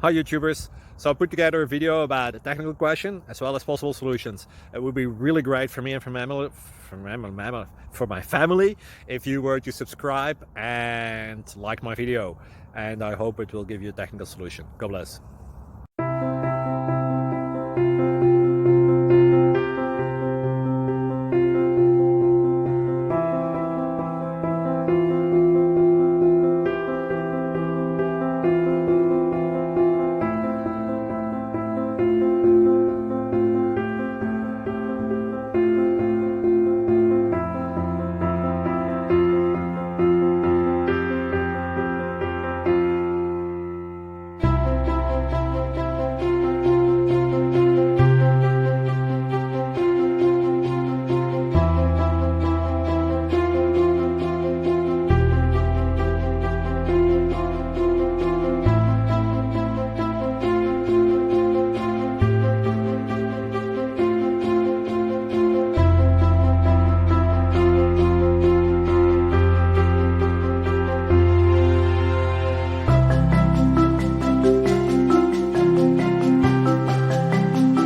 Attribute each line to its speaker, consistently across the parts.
Speaker 1: Hi YouTubers! So I put together a video about a technical question as well as possible solutions. It would be really great for me and for my family if you were to subscribe and like my video, and I hope it will give you a technical solution. God bless.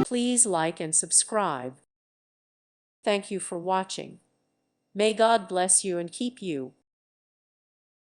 Speaker 2: Please like and subscribe. Thank you for watching. May God bless you and keep you.